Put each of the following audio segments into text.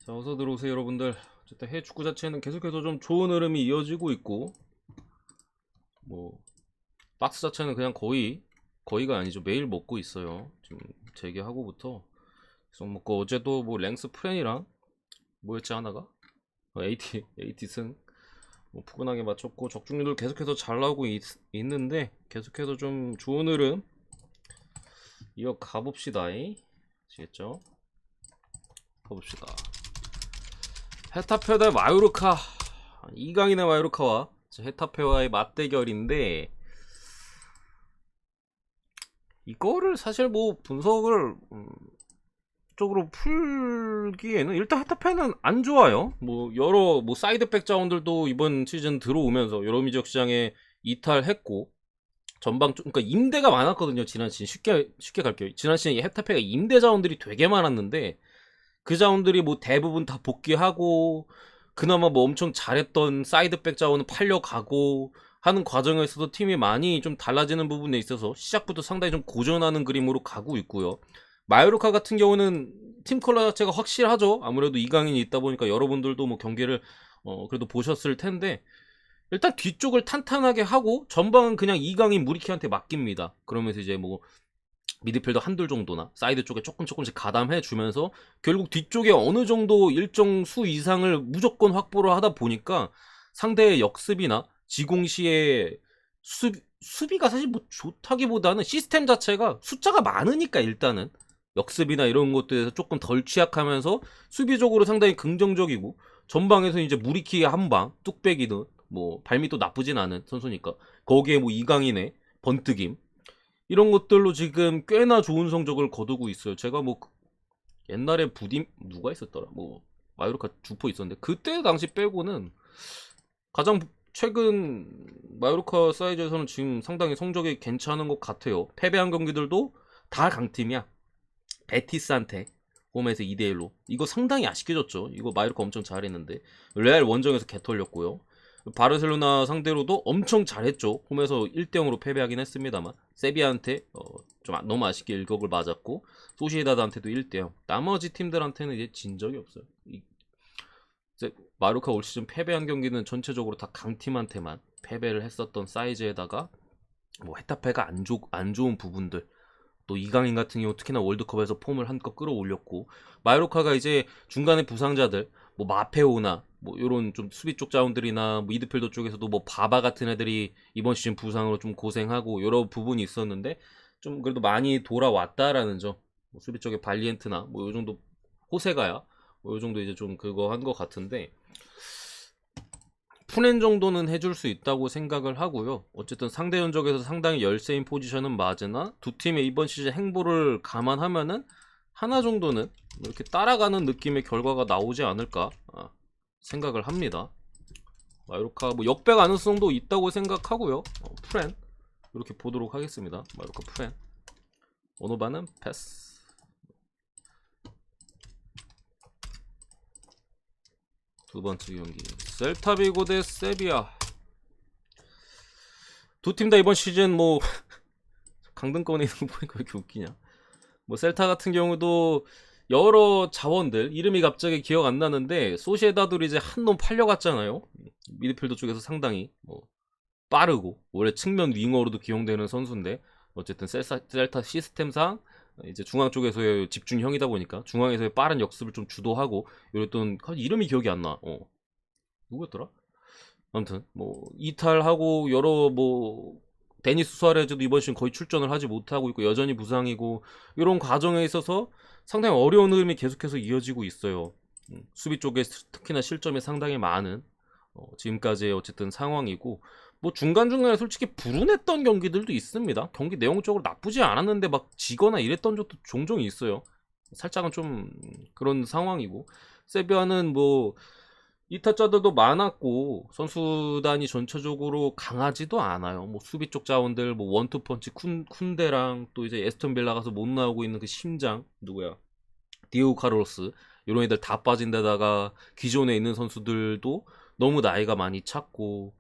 자, 어서 들어오세요, 여러분들. 어쨌든 해외 축구 자체는 계속해서 좀 좋은 흐름이 이어지고 있고, 뭐 박스 자체는 그냥 거의가 아니죠. 매일 먹고 있어요. 지금 재개하고부터 계속 먹고, 어제도 뭐 랭스 프렌이랑 뭐였지 하나가 AT 승 푸근하게 맞췄고, 적중률도 계속해서 잘 나오고 있는데 계속해서 좀 좋은 흐름 이어 가봅시다. 아시겠죠? 가봅시다. 헤타페 대 마요르카, 이강인의 마요르카와 헤타페와의 맞대결인데, 이거를 사실 뭐 분석을 쪽으로 풀기에는 일단 헤타페는 안 좋아요. 뭐 여러 뭐 사이드백 자원들도 이번 시즌 들어오면서 여러 미적 시장에 이탈했고, 그러니까 임대가 많았거든요. 지난 시즌 쉽게 갈게요. 지난 시즌 헤타페가 임대 자원들이 되게 많았는데, 그 자원들이 뭐 대부분 다 복귀하고, 그나마 뭐 엄청 잘했던 사이드백 자원은 팔려가고 하는 과정에서도 팀이 많이 좀 달라지는 부분에 있어서 시작부터 상당히 좀 고전하는 그림으로 가고 있고요. 마요르카 같은 경우는 팀 컬러 자체가 확실하죠. 아무래도 이강인이 있다 보니까 여러분들도 뭐 경기를 그래도 보셨을 텐데, 일단 뒤쪽을 탄탄하게 하고 전방은 그냥 이강인 무리키한테 맡깁니다. 그러면서 이제 뭐 미드필더 한둘 정도나 사이드 쪽에 조금씩 가담해 주면서 결국 뒤쪽에 어느 정도 일정 수 이상을 무조건 확보를 하다 보니까 상대의 역습이나 지공 시에 수비가 사실 뭐 좋다기보다는 시스템 자체가 숫자가 많으니까, 일단은 역습이나 이런 것들에서 조금 덜 취약하면서 수비적으로 상당히 긍정적이고, 전방에서 이제 무리키의 한방 뚝배기든 뭐 발밑도 나쁘진 않은 선수니까 거기에 뭐 이강인의 번뜩임, 이런 것들로 지금 꽤나 좋은 성적을 거두고 있어요. 제가 뭐 옛날에 누가 있었더라, 뭐 마요르카 주포 있었는데 그때 당시 빼고는 가장 최근 마요르카 사이즈에서는 지금 상당히 성적이 괜찮은 것 같아요. 패배한 경기들도 다 강팀이야. 베티스한테 홈에서 2대1로 이거 상당히 아쉽게 졌죠. 이거 마요르카 엄청 잘했는데 레알 원정에서 개털렸고요. 바르셀로나 상대로도 엄청 잘했죠. 홈에서 1대0으로 패배하긴 했습니다만 세비야한테 좀 너무 아쉽게 일격을 맞았고, 소시에다드한테도 1대0. 나머지 팀들한테는 이제 진 적이 없어요. 이제 마루카 올 시즌 패배한 경기는 전체적으로 다 강팀한테만 패배를 했었던 사이즈에다가 뭐 헤타페가 안 좋은 부분들, 또 이강인 같은 경우 특히나 월드컵에서 폼을 한껏 끌어올렸고, 마요르카가 이제 중간에 부상자들 뭐 마페오나 뭐 요런 좀 수비 쪽 자원들이나 뭐 미드필더 쪽에서도 뭐 바바 같은 애들이 이번 시즌 부상으로 좀 고생하고 여러 부분이 있었는데, 좀 그래도 많이 돌아왔다라는 점. 뭐 수비 쪽에 발리엔트나 뭐 요 정도, 호세가야 뭐 요 정도 이제 좀 그거 한 것 같은데, 푸넨 정도는 해줄 수 있다고 생각을 하고요. 어쨌든 상대 전적에서 상당히 열세인 포지션은 맞으나 두 팀의 이번 시즌 행보를 감안하면은 하나 정도는 이렇게 따라가는 느낌의 결과가 나오지 않을까 생각을 합니다. 마요르카 뭐 역배 가능성도 있다고 생각하고요. 프렌 이렇게 보도록 하겠습니다. 마요르카 프렌. 오노바는 패스. 두 번째 경기 셀타비고 대 세비야. 두 팀 다 이번 시즌 뭐 강등권에 있는 거 보니까 왜 이렇게 웃기냐. 뭐 셀타 같은 경우도 여러 자원들 이름이 갑자기 기억 안 나는데, 소시에다도 이제 한 놈 팔려갔잖아요. 미드필더 쪽에서 상당히 뭐 빠르고 원래 측면 윙어로도 기용되는 선수인데, 어쨌든 셀타 시스템상 이제 중앙 쪽에서의 집중형이다 보니까 중앙에서의 빠른 역습을 좀 주도하고 이랬던, 이름이 기억이 안 나. 누구였더라? 아무튼 뭐 이탈하고 여러 뭐 데니스 수아레즈도 이번 시즌 거의 출전을 하지 못하고 있고 여전히 부상이고, 이런 과정에 있어서 상당히 어려운 흐름이 계속해서 이어지고 있어요. 수비 쪽에 특히나 실점이 상당히 많은 지금까지의 어쨌든 상황이고, 뭐 중간중간에 솔직히 불운했던 경기들도 있습니다. 경기 내용적으로 나쁘지 않았는데 막 지거나 이랬던 적도 종종 있어요. 살짝은 좀 그런 상황이고, 세비야는 뭐 이타자들도 많았고 선수단이 전체적으로 강하지도 않아요. 뭐 수비 쪽 자원들 뭐 원투펀치 쿤데랑 또 이제 에스턴 빌라 가서 못 나오고 있는 그 심장 누구야, 디오고 카르로스, 이런 애들 다 빠진 데다가 기존에 있는 선수들도 너무 나이가 많이 찼고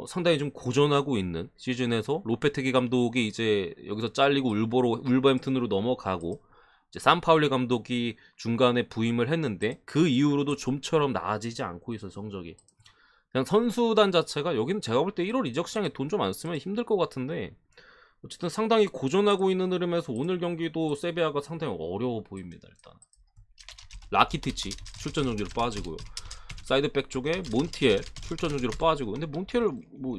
상당히 좀 고전하고 있는 시즌에서 로페테기 감독이 이제 여기서 잘리고 울버햄튼으로 넘어가고, 이제 산파울리 감독이 중간에 부임을 했는데 그 이후로도 좀처럼 나아지지 않고 있어 성적이. 그냥 선수단 자체가 여기는 제가 볼 때 1월 이적 시장에 돈 좀 안 쓰면 힘들 것 같은데 어쨌든 상당히 고전하고 있는 흐름에서 오늘 경기도 세비야가 상당히 어려워 보입니다. 일단 라키티치 출전 정지로 빠지고요. 사이드백 쪽에 몬티엘 출전 정지로 빠지고. 근데 몬티엘을 뭐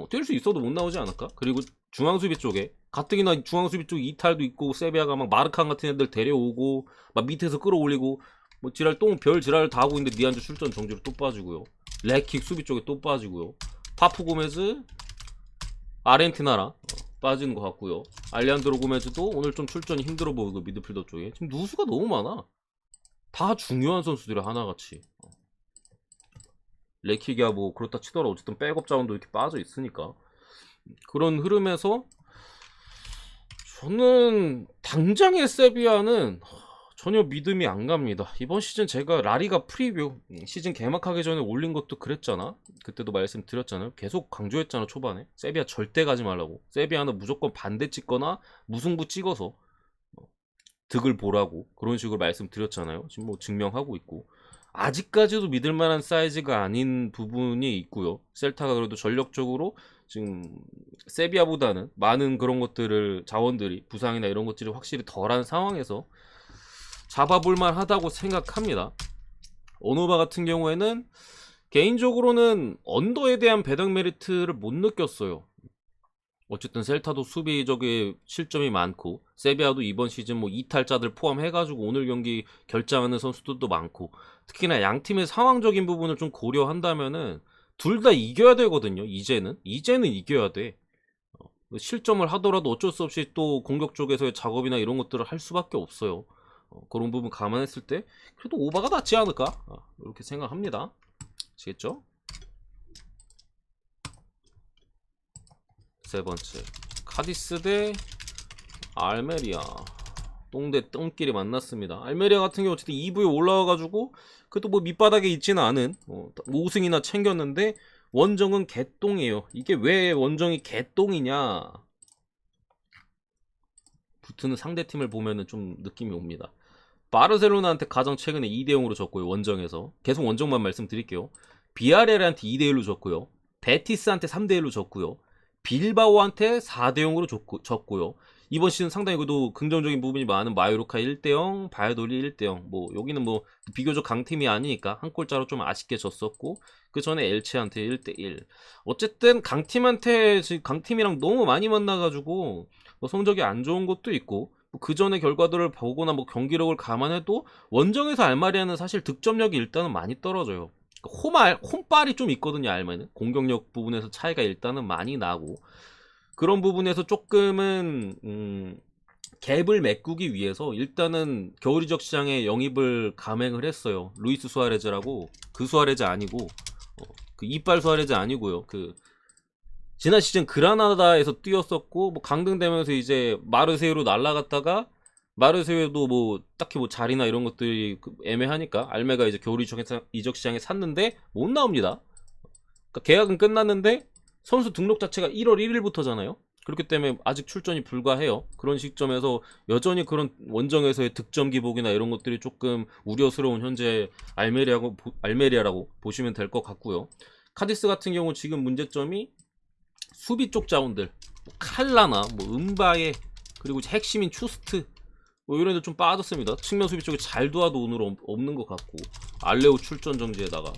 뛸 수 있어도 못 나오지 않을까? 그리고 중앙 수비 쪽에 가뜩이나 중앙 수비 쪽에 이탈도 있고 세비야가 막 마르칸 같은 애들 데려오고 막 밑에서 끌어올리고 뭐 지랄 별 지랄을 다 하고 있는데 니안주 출전 정지로 또 빠지고요. 레킥 수비 쪽에 또 빠지고요. 파푸 고메즈 아르헨티나라 빠지는 것 같고요. 알리안드로 고메즈도 오늘 좀 출전이 힘들어 보이고 미드필더 쪽에 지금 누수가 너무 많아. 다 중요한 선수들이 하나같이. 레킥이야 뭐 그렇다 치더라도 어쨌든 백업 자원도 이렇게 빠져 있으니까 그런 흐름에서 저는 당장의 세비야는 전혀 믿음이 안 갑니다. 이번 시즌 제가 라리가 프리뷰 시즌 개막하기 전에 올린 것도 그랬잖아. 그때도 말씀드렸잖아요. 계속 강조했잖아. 초반에 세비야 절대 가지 말라고. 세비야는 무조건 반대 찍거나 무승부 찍어서 득을 보라고 그런 식으로 말씀드렸잖아요. 지금 뭐 증명하고 있고 아직까지도 믿을 만한 사이즈가 아닌 부분이 있고요. 셀타가 그래도 전력적으로 지금 세비야보다는 많은 그런 것들을 자원들이 부상이나 이런 것들이 확실히 덜한 상황에서 잡아볼만 하다고 생각합니다. 오노바 같은 경우에는 개인적으로는 언더에 대한 배당 메리트를 못 느꼈어요. 어쨌든 셀타도 수비적인 실점이 많고 세비야도 이번 시즌 뭐 이탈자들 포함해가지고 오늘 경기 결정하는 선수들도 많고 특히나 양 팀의 상황적인 부분을 좀 고려한다면은 둘 다 이겨야 되거든요. 이제는 이겨야 돼. 실점을 하더라도 어쩔 수 없이 또 공격 쪽에서의 작업이나 이런 것들을 할 수밖에 없어요. 그런 부분 감안했을 때 그래도 오바가 낫지 않을까 이렇게 생각합니다. 아시겠죠? 세 번째 카디스 대 알메리아. 똥대 똥끼리 만났습니다. 알메리아 같은 경우 어쨌든 2부에 올라와가지고 그래도 뭐 밑바닥에 있지는 않은 5승이나 챙겼는데 원정은 개똥이에요. 이게 왜 원정이 개똥이냐? 붙는 상대팀을 보면은 좀 느낌이 옵니다. 바르셀로나한테 가장 최근에 2대0으로 졌고요. 원정에서 계속 원정만 말씀드릴게요. 비아레알한테 2대1로 졌고요. 베티스한테 3대1로 졌고요. 빌바오한테 4대0으로 졌고요. 이번 시즌 상당히 그래도 긍정적인 부분이 많은 마요르카 1대0, 바이돌리 1대0. 뭐 여기는 뭐 비교적 강팀이 아니니까 한 골차로 좀 아쉽게 졌었고 그 전에 엘체한테 1대1. 어쨌든 강팀이랑 너무 많이 만나가지고 뭐 성적이 안 좋은 것도 있고 그 전의 결과들을 보거나 뭐 경기력을 감안해도 원정에서 알마리아는 사실 득점력이 일단은 많이 떨어져요. 홈발이 좀 있거든요. 알마는 공격력 부분에서 차이가 일단은 많이 나고 그런 부분에서 조금은 갭을 메꾸기 위해서 일단은 겨울 이적 시장에 영입을 감행을 했어요. 루이스 수아레즈라고. 그 수아레즈 아니고 그 이빨 수아레즈 아니고요. 그 지난 시즌 그라나다에서 뛰었었고 뭐 강등되면서 이제 마르세유로 날아갔다가 마르세유도 뭐 딱히 뭐 자리나 이런 것들이 애매하니까 알메가 이제 겨울 이적 시장에 샀는데 못 나옵니다. 그러니까 계약은 끝났는데 선수 등록 자체가 1월 1일부터잖아요. 그렇기 때문에 아직 출전이 불가해요. 그런 시점에서 여전히 그런 원정에서의 득점 기복이나 이런 것들이 조금 우려스러운 현재 알메리아라고 보시면 될 것 같고요. 카디스 같은 경우 지금 문제점이 수비 쪽 자원들 칼라나 뭐 은바에 그리고 핵심인 추스트 뭐 이런 애들 좀 빠졌습니다. 측면 수비 쪽에 잘 도와도 오늘 없는 것 같고 알레오 출전 정지에다가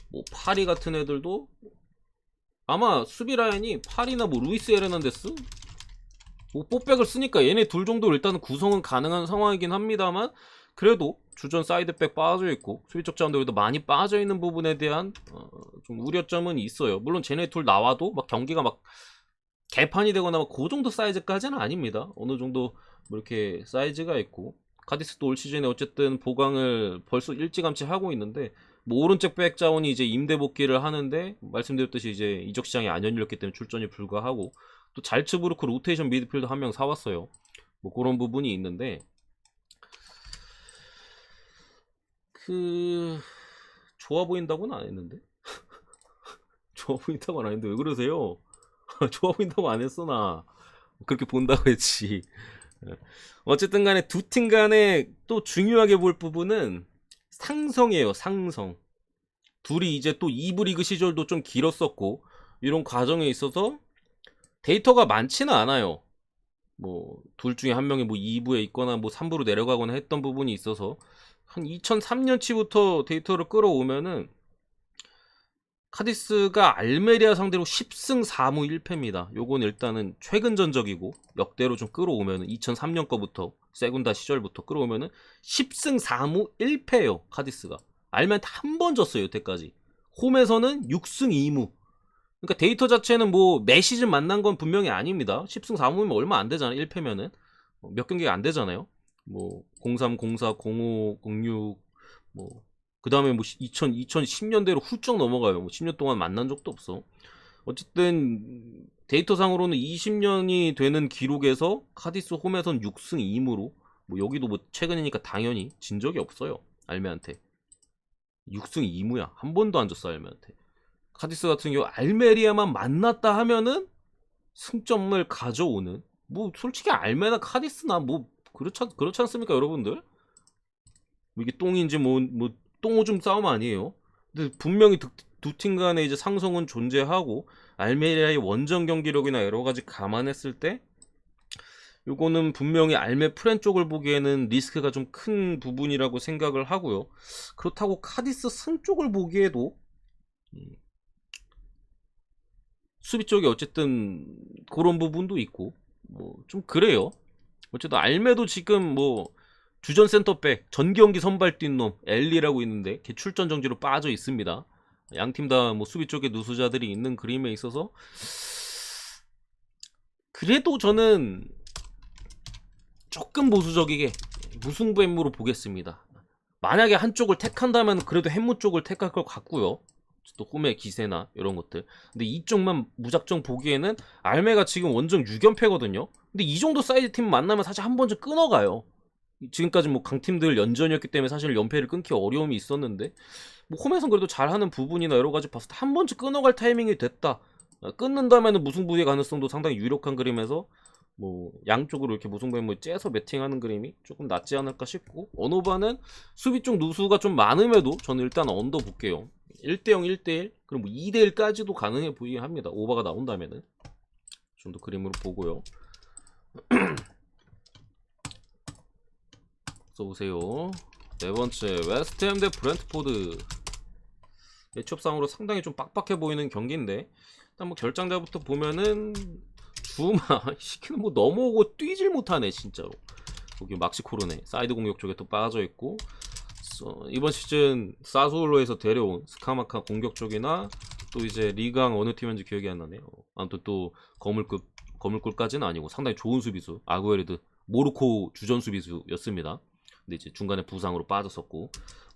뭐 파리 같은 애들도 아마 수비 라인이 파리나 뭐 루이스 에르난데스 뭐 뽀백을 쓰니까 얘네 둘 정도 일단은 구성은 가능한 상황이긴 합니다만 그래도 주전 사이드백 빠져있고 수비적 자원들도 많이 빠져있는 부분에 대한 좀 우려점은 있어요. 물론 쟤네 둘 나와도 막 경기가 막 개판이 되거나 막 그 정도 사이즈까지는 아닙니다. 어느 정도 뭐 이렇게 사이즈가 있고 카디스도 올 시즌에 어쨌든 보강을 벌써 일찌감치 하고 있는데 뭐 오른쪽 백 자원이 이제 임대 복귀를 하는데 말씀드렸듯이 이제 이적 시장이 안 열렸기 때문에 출전이 불가하고 또 잘츠부르크 로테이션 미드필더 한 명 사왔어요. 뭐 그런 부분이 있는데 좋아 보인다고는 안 했는데 좋아 보인다고는 안 했는데 왜 그러세요? 좋아 보인다고 안 했어 나 그렇게 본다고 했지. 어쨌든 간에 두 팀 간에 또 중요하게 볼 부분은 상성이에요. 상성. 둘이 이제 또 2부 리그 시절도 좀 길었었고 이런 과정에 있어서 데이터가 많지는 않아요. 뭐 둘 중에 한 명이 뭐 2부에 있거나 뭐 3부로 내려가거나 했던 부분이 있어서 한 2003년치부터 데이터를 끌어오면은 카디스가 알메리아 상대로 10승 4무 1패입니다. 요건 일단은 최근 전적이고 역대로 좀 끌어오면은 2003년 거부터 세군다 시절부터 끌어오면은 10승 4무 1패예요. 카디스가. 알메한테 한 번 졌어요. 여태까지. 홈에서는 6승 2무. 그러니까 데이터 자체는 뭐 매 시즌 만난 건 분명히 아닙니다. 10승 4무면 얼마 안 되잖아요. 1패면은. 몇 경기가 안 되잖아요. 뭐 03, 04, 05, 06 뭐 그 다음에 뭐 2010년대로 훌쩍 넘어가요. 뭐 10년 동안 만난 적도 없어. 어쨌든 데이터상으로는 20년이 되는 기록에서 카디스 홈에선 6승 2무로 뭐 여기도 뭐 최근이니까 당연히 진 적이 없어요. 알메한테 6승 2무야. 한 번도 안 졌어 알메한테. 카디스 같은 경우 알메리아만 만났다 하면은 승점을 가져오는 뭐 솔직히 알메나 카디스나 뭐 그렇지 않습니까 여러분들? 뭐 이게 똥인지 뭐 똥오줌 싸움 아니에요. 근데 분명히 두 팀 간에 이제 상성은 존재하고 알메리아의 원정 경기력이나 여러 가지 감안했을 때 요거는 분명히 알메 프렌 쪽을 보기에는 리스크가 좀 큰 부분이라고 생각을 하고요. 그렇다고 카디스 승 쪽을 보기에도 수비 쪽에 어쨌든 그런 부분도 있고 뭐 좀 그래요. 어쨌든 알메도 지금 뭐 주전 센터백 전경기 선발 뛴 놈 엘리라고 있는데 걔 출전 정지로 빠져 있습니다. 양팀 다 뭐 수비 쪽에 누수자들이 있는 그림에 있어서 그래도 저는 조금 보수적이게 무승부햄무로 보겠습니다. 만약에 한쪽을 택한다면 그래도 햄무 쪽을 택할 것 같고요. 또 홈의 기세나 이런 것들. 근데 이쪽만 무작정 보기에는 알메가 지금 원정 6연패거든요. 근데 이 정도 사이즈 팀 만나면 사실 한 번쯤 끊어가요. 지금까지 뭐 강팀들 연전이었기 때문에 사실 연패를 끊기 어려움이 있었는데 뭐 홈에선 그래도 잘하는 부분이나 여러 가지 봤을 때 한 번쯤 끊어갈 타이밍이 됐다. 끊는다면은 무승부의 가능성도 상당히 유력한 그림에서 뭐 양쪽으로 이렇게 무승부에 뭐 째서 매팅하는 그림이 조금 낫지 않을까 싶고 언오바는 수비 쪽 누수가 좀 많음에도 저는 일단 언더 볼게요. 1대0, 1대1 그리고 뭐 2대1까지도 가능해 보이긴 합니다. 오바가 나온다면은 좀더 그림으로 보고요. 써보세요. 네 번째 웨스트햄 대 브렌트포드. 매치업상으로 상당히 좀 빡빡해 보이는 경기인데 일단 뭐 결장자부터 보면은 주마 시키는 뭐 넘어오고 뛰질 못하네 진짜로. 여기 막시코르네 사이드 공격 쪽에 또 빠져있고 이번 시즌 사수올로에서 데려온 스카마카 공격 쪽이나 또 이제 리강 어느 팀인지 기억이 안 나네요. 아무튼 또 거물급까지는 아니고 상당히 좋은 수비수 아구에르드 모로코 주전 수비수였습니다. 근데 이제 중간에 부상으로 빠졌었고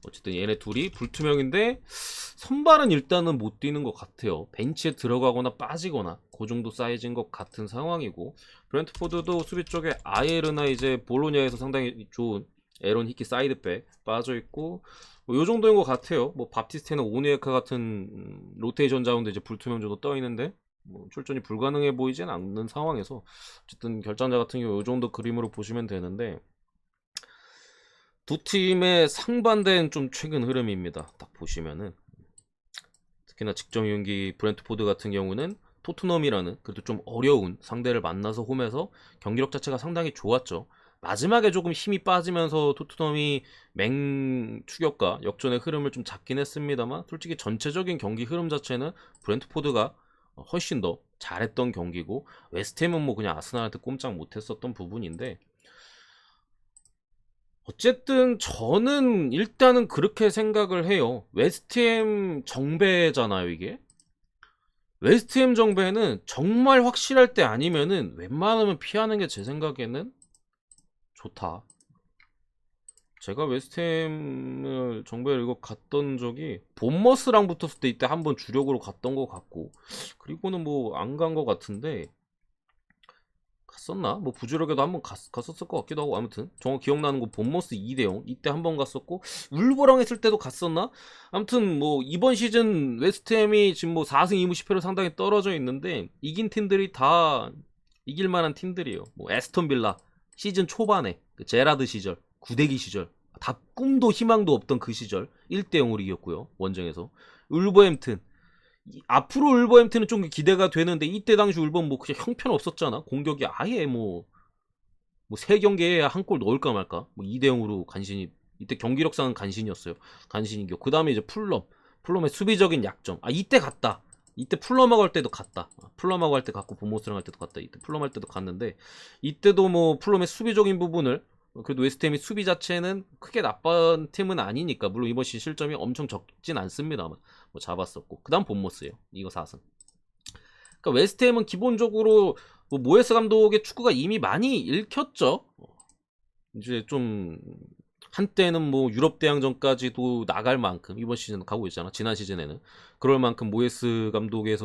어쨌든 얘네 둘이 불투명인데 선발은 일단은 못 뛰는 것 같아요. 벤치에 들어가거나 빠지거나 그 정도 사이즈인 것 같은 상황이고 브렌트포드도 수비 쪽에 아예르나 이제 볼로냐에서 상당히 좋은 에런 히키 사이드백 빠져있고 뭐 요 정도인 것 같아요. 뭐 바티스테나 오니에카 같은 로테이션 자원도 이제 불투명 정도 떠있는데 뭐 출전이 불가능해 보이진 않는 상황에서 어쨌든 결장자 같은 경우 요 정도 그림으로 보시면 되는데 두 팀의 상반된 좀 최근 흐름입니다. 딱 보시면은 특히나 직전 경기 브렌트포드 같은 경우는 토트넘이라는 그래도 좀 어려운 상대를 만나서 홈에서 경기력 자체가 상당히 좋았죠. 마지막에 조금 힘이 빠지면서 토트넘이 맹추격과 역전의 흐름을 좀 잡긴 했습니다만 솔직히 전체적인 경기 흐름 자체는 브렌트포드가 훨씬 더 잘했던 경기고 웨스트햄은 뭐 그냥 아스날한테 꼼짝 못했었던 부분인데 어쨌든 저는 일단은 그렇게 생각을 해요. 웨스트햄 정배잖아요 이게. 웨스트햄 정배는 정말 확실할 때 아니면은 웬만하면 피하는 게 제 생각에는 좋다. 제가 웨스트햄을 정배를 이거 갔던 적이 본머스랑 붙었을 때 이때 한번 주력으로 갔던 것 같고 그리고는 뭐 안 간 것 같은데 갔었나? 뭐 부주력에도 한번 갔었을 것 같기도 하고 아무튼 정확히 기억나는 거 본머스 2대0 이때 한번 갔었고 울버랑 했을 때도 갔었나? 아무튼 뭐 이번 시즌 웨스트햄이 지금 뭐 4승 2무 10패로 상당히 떨어져 있는데 이긴 팀들이 다 이길 만한 팀들이에요. 뭐 에스턴 빌라 시즌 초반에 그 제라드 시절, 구대기 시절, 다 꿈도 희망도 없던 그 시절 1대0으로 이겼고요. 원정에서. 울버햄튼 앞으로 울버햄튼은 좀 기대가 되는데 이때 당시 울버는 뭐 그냥 형편없었잖아. 공격이 아예 뭐 3경기에 한 골 넣을까 말까. 뭐 2대0으로 간신히 이때 경기력상은 간신이었어요. 간신히 이겨. 그다음에 이제 풀럼의 수비적인 약점. 이때 갔다. 이때 풀럼하고 할 때도 갔다. 풀럼하고 할 때 갔고 보모스랑 할 때도 갔다. 이때 풀럼 할 때도 갔는데 이때도 뭐 풀럼의 수비적인 부분을 그래도 웨스트햄이 수비 자체는 크게 나쁜 팀은 아니니까 물론 이번 시즌 실점이 엄청 적진 않습니다만 뭐 잡았었고 그다음 본모스예요. 이거 4승. 그러니까 웨스트햄은 기본적으로 뭐 모에스 감독의 축구가 이미 많이 읽혔죠. 이제 좀 한때는 뭐 유럽 대항전까지도 나갈 만큼 이번 시즌 가고 있잖아. 지난 시즌에는 그럴 만큼 모에스 감독의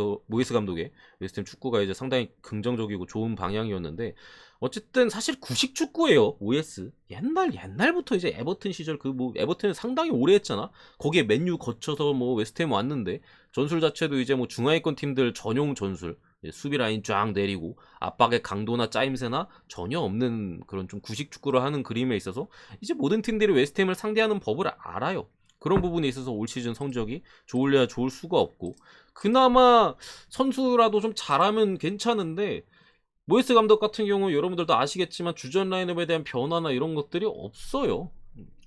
웨스트햄 축구가 이제 상당히 긍정적이고 좋은 방향이었는데 어쨌든 사실 구식 축구예요. 모에스 옛날부터 이제 에버튼 시절 그 뭐 에버튼은 상당히 오래 했잖아. 거기에 맨유 거쳐서 뭐 웨스트햄 왔는데 전술 자체도 이제 뭐 중하위권 팀들 전용 전술. 수비 라인 쫙 내리고 압박의 강도나 짜임새나 전혀 없는 그런 좀 구식 축구를 하는 그림에 있어서 이제 모든 팀들이 웨스트햄을 상대하는 법을 알아요. 그런 부분에 있어서 올 시즌 성적이 좋을래야 좋을 수가 없고 그나마 선수라도 좀 잘하면 괜찮은데 모이스 감독 같은 경우 여러분들도 아시겠지만 주전 라인업에 대한 변화나 이런 것들이 없어요.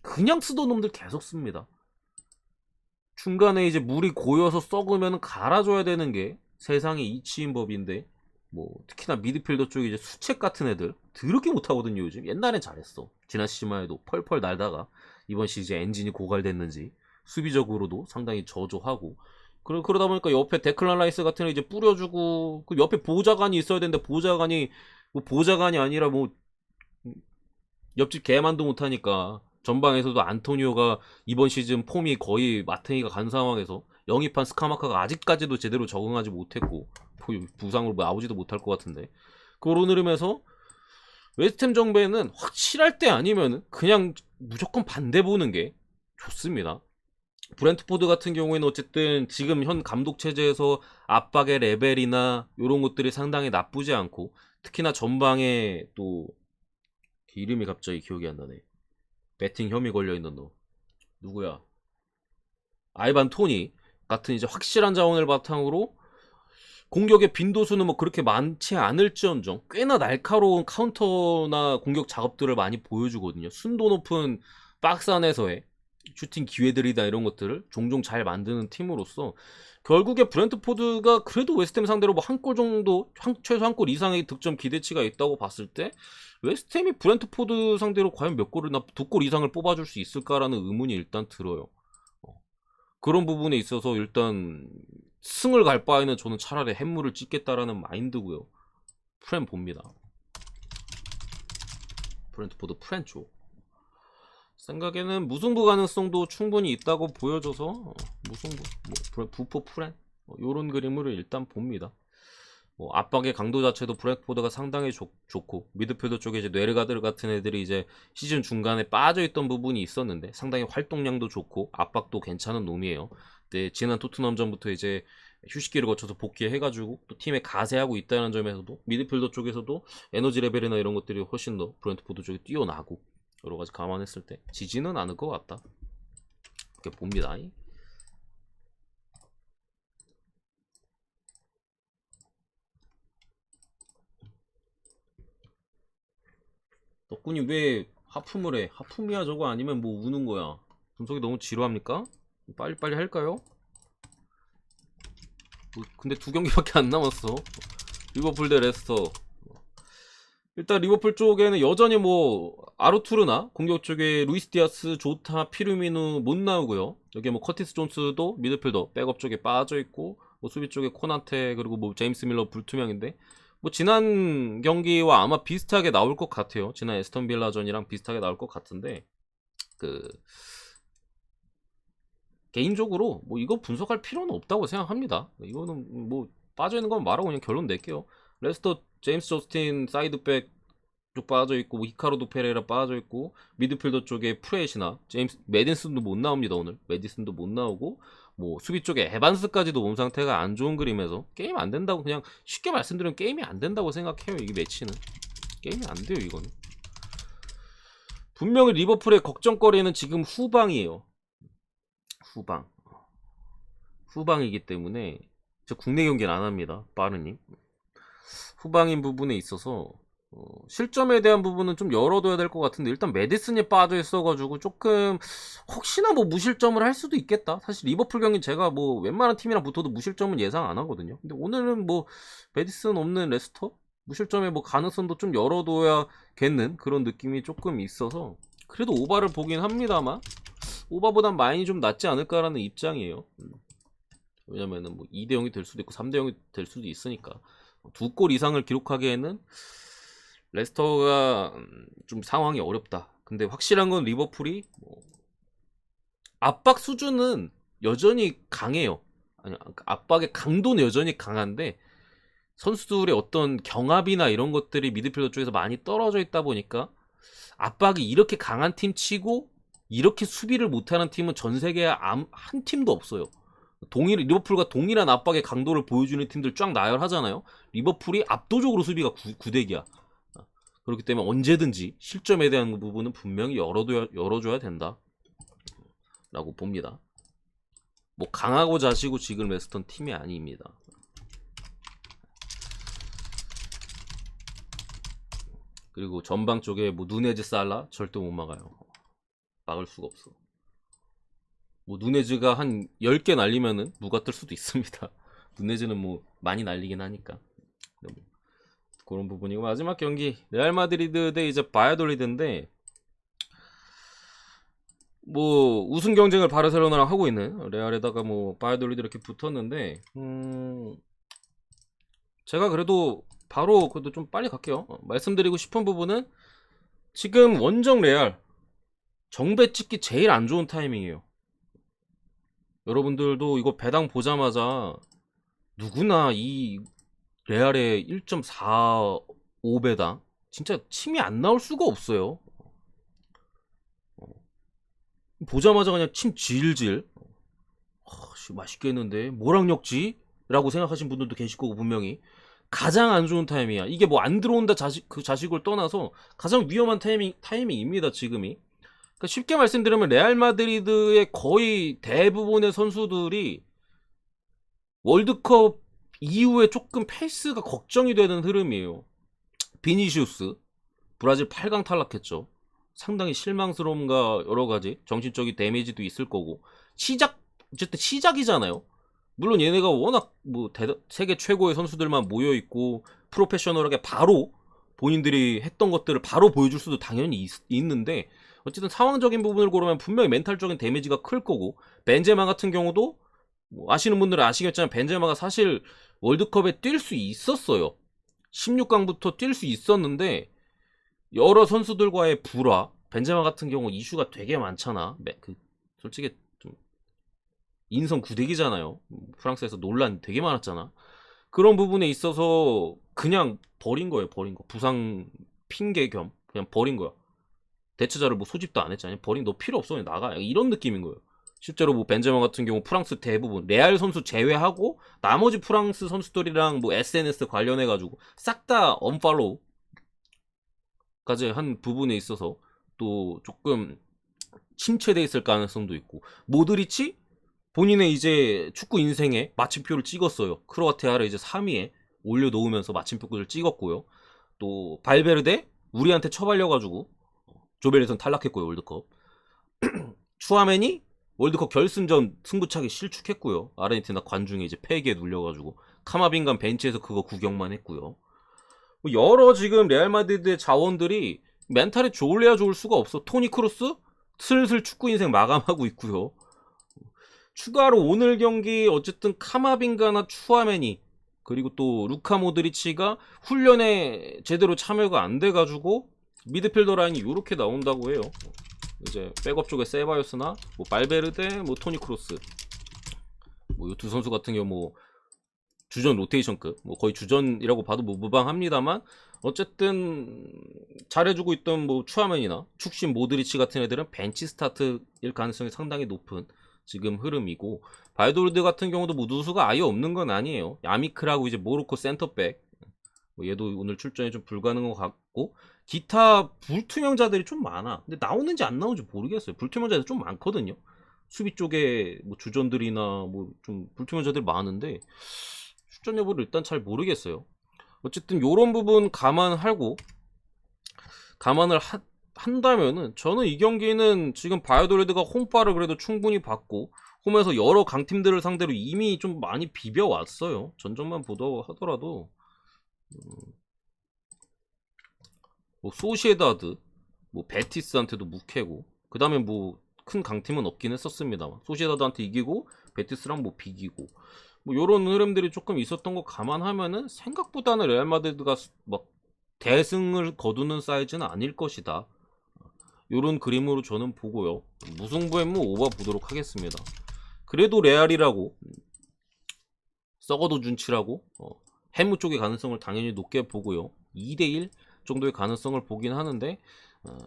그냥 쓰던 놈들 계속 씁니다. 중간에 이제 물이 고여서 썩으면 갈아줘야 되는 게 세상의 이치인 법인데 뭐 특히나 미드필더 쪽에 이제 수책 같은 애들 더럽게 못하거든요. 요즘 옛날엔 잘했어. 지난 시즌만 해도 펄펄 날다가 이번 시즌 엔진이 고갈됐는지 수비적으로도 상당히 저조하고 그러다 보니까 옆에 데클란 라이스 같은 애 이제 뿌려주고 그 옆에 보좌관이 있어야 되는데 보좌관이 뭐 보좌관이 아니라 뭐 옆집 개만도 못하니까 전방에서도 안토니오가 이번 시즌 폼이 거의 마탱이가 간 상황에서 영입한 스카마카가 아직까지도 제대로 적응하지 못했고 부상으로 뭐 나오지도 못할 것 같은데 그런 흐름에서 웨스트햄 정배는 확실할 때 아니면 그냥 무조건 반대 보는 게 좋습니다. 브렌트포드 같은 경우에는 어쨌든 지금 현 감독 체제에서 압박의 레벨이나 이런 것들이 상당히 나쁘지 않고 특히나 전방에 또 이름이 갑자기 기억이 안 나네. 배팅 혐의 걸려있는 너 누구야? 아이반 토니 같은 이제 확실한 자원을 바탕으로 공격의 빈도수는 뭐 그렇게 많지 않을지언정 꽤나 날카로운 카운터나 공격 작업들을 많이 보여주거든요. 순도 높은 박스 안에서의 슈팅 기회들이나 이런 것들을 종종 잘 만드는 팀으로서 결국에 브렌트포드가 그래도 웨스트햄 상대로 뭐 한 골 정도 최소 한 골 이상의 득점 기대치가 있다고 봤을 때 웨스트햄이 브렌트포드 상대로 과연 몇 골이나 2골 이상을 뽑아줄 수 있을까라는 의문이 일단 들어요. 그런 부분에 있어서 일단 승을 갈 바에는 저는 차라리 햄물을 찍겠다라는 마인드고요. 프렌 봅니다. 브렌트포드 프렌 쪽 생각에는 무승부 가능성도 충분히 있다고 보여줘서 무승부 뭐 부포 프렌 요런 그림으로 일단 봅니다. 뭐 압박의 강도 자체도 브렉포드가 상당히 좋고 미드필더 쪽에 이제 뇌르가드 같은 애들이 이제 시즌 중간에 빠져있던 부분이 있었는데 상당히 활동량도 좋고 압박도 괜찮은 놈이에요. 근데 지난 토트넘전부터 이제 휴식기를 거쳐서 복귀해가지고 또 팀에 가세하고 있다는 점에서도 미드필더 쪽에서도 에너지 레벨이나 이런 것들이 훨씬 더 브렌트포드 쪽에 뛰어나고 여러가지 감안했을 때 지지는 않을 것 같다 이렇게 봅니다. 덕분이 왜 하품을 해? 하품이야 저거 아니면 뭐 우는 거야? 분석이 너무 지루합니까? 빨리빨리 할까요? 근데 2경기밖에 안 남았어. 리버풀 대 레스터. 일단 리버풀 쪽에는 여전히 뭐 아르투르나 공격 쪽에 루이스 디아스, 조타, 피르미누 못 나오고요. 여기 뭐 커티스 존스도 미드필더 백업 쪽에 빠져있고 뭐 수비 쪽에 코나테 그리고 뭐 제임스 밀러 불투명인데 뭐 지난 경기와 아마 비슷하게 나올 것 같아요. 지난 에스턴 빌라전이랑 비슷하게 나올 것 같은데 그 개인적으로 뭐 이거 분석할 필요는 없다고 생각합니다. 이거는 뭐 빠져있는 건 말하고 그냥 결론 낼게요. 레스터 제임스 저스틴 사이드백 쪽 빠져있고 뭐 히카르도 페레라 빠져있고 미드필더 쪽에 프레시나 제임스 메디슨도 못 나옵니다. 오늘 메디슨도 못 나오고 뭐 수비 쪽에 에반스까지도 몸 상태가 안 좋은 그림에서 게임 안 된다고 그냥 쉽게 말씀드리면 게임이 안 된다고 생각해요. 이게 매치는 게임이 안 돼요. 이거는 분명히 리버풀의 걱정거리는 지금 후방이에요. 후방이기 때문에 저 국내 경기는 안 합니다. 빠르님. 후방인 부분에 있어서 실점에 대한 부분은 좀 열어둬야 될 것 같은데, 일단 메디슨이 빠져 있어가지고 조금 혹시나 뭐 무실점을 할 수도 있겠다. 사실 리버풀 경기 제가 뭐 웬만한 팀이랑 붙어도 무실점은 예상 안 하거든요. 근데 오늘은 뭐 메디슨 없는 레스터 무실점의 뭐 가능성도 좀 열어둬야겠는 그런 느낌이 조금 있어서 그래도 오바를 보긴 합니다만 오바보단 마인이 좀 낫지 않을까라는 입장이에요. 왜냐면은 뭐 2대0이 될 수도 있고 3대0이 될 수도 있으니까 2골 이상을 기록하기에는 레스터가 좀 상황이 어렵다. 근데 확실한 건 리버풀이 뭐 압박 수준은 여전히 강해요. 아니, 압박의 강도는 여전히 강한데 선수들의 어떤 경합이나 이런 것들이 미드필더 쪽에서 많이 떨어져 있다 보니까 압박이 이렇게 강한 팀 치고 이렇게 수비를 못하는 팀은 전 세계에 한 팀도 없어요. 리버풀과 동일한 압박의 강도를 보여주는 팀들 쫙 나열하잖아요. 리버풀이 압도적으로 수비가 구대기야. 그렇기 때문에 언제든지 실점에 대한 부분은 분명히 열어줘야 된다 라고 봅니다. 뭐 강하고 자시고 지금 레스턴 팀이 아닙니다. 그리고 전방 쪽에 뭐 누네즈 살라 절대 못 막아요. 막을 수가 없어. 뭐 누네즈가 한 10개 날리면은 무가 뜰 수도 있습니다. 누네즈는 뭐 많이 날리긴 하니까. 뭐 그런 부분이고, 마지막 경기 레알 마드리드 대 이제 바야돌리드인데 뭐 우승 경쟁을 바르셀로나랑 하고 있는 레알에다가 뭐 바야돌리드 이렇게 붙었는데 제가 그래도 바로 그래도 좀 빨리 갈게요. 말씀드리고 싶은 부분은 지금 원정 레알 정배 찍기 제일 안 좋은 타이밍이에요. 여러분들도 이거 배당 보자마자 누구나 이 레알의 1.45배당 진짜 침이 안 나올 수가 없어요. 보자마자 그냥 침 질질 맛있겠는데 뭐랑 엮지? 라고 생각하신 분들도 계실 거고, 분명히 가장 안 좋은 타이밍이야. 이게 뭐 안 들어온다 그 자식을 떠나서 가장 위험한 타이밍입니다 지금이. 그러니까 쉽게 말씀드리면 레알 마드리드의 거의 대부분의 선수들이 월드컵 이후에 조금 페이스가 걱정이 되는 흐름이에요. 비니시우스 브라질 8강 탈락했죠. 상당히 실망스러움과 여러가지 정신적인 데미지도 있을 거고, 어쨌든 시작이잖아요. 물론 얘네가 워낙 뭐 세계 최고의 선수들만 모여있고 프로페셔널하게 바로 본인들이 했던 것들을 바로 보여줄 수도 당연히 있는데, 어쨌든 상황적인 부분을 고르면 분명히 멘탈적인 데미지가 클 거고, 벤제마 같은 경우도 뭐 아시는 분들은 아시겠지만 벤제마가 사실 월드컵에 뛸 수 있었어요. 16강부터 뛸 수 있었는데 여러 선수들과의 불화, 벤제마 같은 경우 이슈가 되게 많잖아. 솔직히 좀 인성 구대기잖아요. 프랑스에서 논란 되게 많았잖아. 그런 부분에 있어서 그냥 버린 거예요. 부상 핑계 겸 그냥 버린 거야. 대체자를 뭐 소집도 안 했잖아요. 너 필요 없어, 그냥 나가, 이런 느낌인 거예요. 실제로 뭐 벤제마 같은 경우 프랑스 대부분 레알 선수 제외하고 나머지 프랑스 선수들이랑 뭐 SNS 관련해가지고 싹 다 언팔로우 까지 한 부분에 있어서 또 조금 침체돼 있을 가능성도 있고, 모드리치 본인의 이제 축구 인생에 마침표를 찍었어요. 크로아티아를 이제 3위에 올려놓으면서 마침표를 찍었고요. 또 발베르데 우리한테 처발려가지고 조별예선 탈락했고요. 월드컵. 추아멘이 월드컵 결승전 승부차기 실축했고요. 아르헨티나 관중에 이제 폐기에 눌려가지고 카마빈간 벤치에서 그거 구경만 했고요. 여러 지금 레알 마드리드의 자원들이 멘탈이 좋을래야 좋을 수가 없어. 토니 크루스 슬슬 축구 인생 마감하고 있고요. 추가로 오늘 경기 어쨌든 카마빈가나 추아메니 그리고 또 루카 모드리치가 훈련에 제대로 참여가 안 돼가지고 미드필더 라인이 이렇게 나온다고 해요. 이제 백업 쪽에 세바요스나 뭐 발베르데, 뭐 토니 크루스, 뭐 이 두 선수 같은 경우 뭐 주전 로테이션급, 뭐 거의 주전이라고 봐도 뭐 무방합니다만, 어쨌든 잘해주고 있던 뭐 추아멘이나 축신 모드리치 같은 애들은 벤치 스타트일 가능성이 상당히 높은 지금 흐름이고, 바이돌드 같은 경우도 뭐 누수가 아예 없는 건 아니에요. 야미크라고 이제 모로코 센터백, 뭐 얘도 오늘 출전이 좀 불가능한 것 같고, 기타 불투명자들이 좀 많아. 근데 나오는지 안 나오는지 모르겠어요. 불투명자들이 좀 많거든요. 수비 쪽에 뭐 주전들이나 뭐 좀 불투명자들이 많은데 출전 여부를 일단 잘 모르겠어요. 어쨌든 요런 부분 감안을 한다면은 저는 이 경기는 지금 바이오돌리드가 홈파를 그래도 충분히 받고 홈에서 여러 강팀들을 상대로 이미 좀 많이 비벼왔어요. 전적만 하더라도 뭐 소시에다드, 뭐 베티스한테도 묵해고 그 다음에 뭐 큰 강팀은 없긴 했었습니다만 소시에다드한테 이기고 베티스랑 뭐 비기고 뭐 요런 흐름들이 조금 있었던 거 감안하면은 생각보다는 레알 마드리드가 막 대승을 거두는 사이즈는 아닐 것이다. 요런 그림으로 저는 보고요. 무승부에 뭐 오바 보도록 하겠습니다. 그래도 레알이라고 썩어도 준치라고 해무 쪽의 가능성을 당연히 높게 보고요. 2대1 정도의 가능성을 보긴 하는데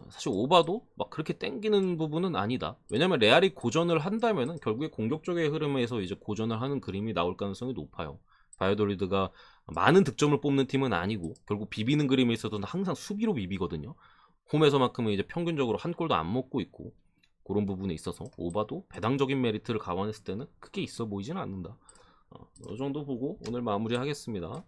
사실 오바도 막 그렇게 땡기는 부분은 아니다. 왜냐면 레알이 고전을 한다면은 결국에 공격적의 흐름에서 이제 고전을 하는 그림이 나올 가능성이 높아요. 바이오돌리드가 많은 득점을 뽑는 팀은 아니고 결국 비비는 그림에 있어서는 항상 수비로 비비거든요. 홈에서만큼은 이제 평균적으로 한 골도 안 먹고 있고 그런 부분에 있어서 오바도 배당적인 메리트를 감안했을 때는 크게 있어 보이지는 않는다. 이 정도 보고 오늘 마무리하겠습니다.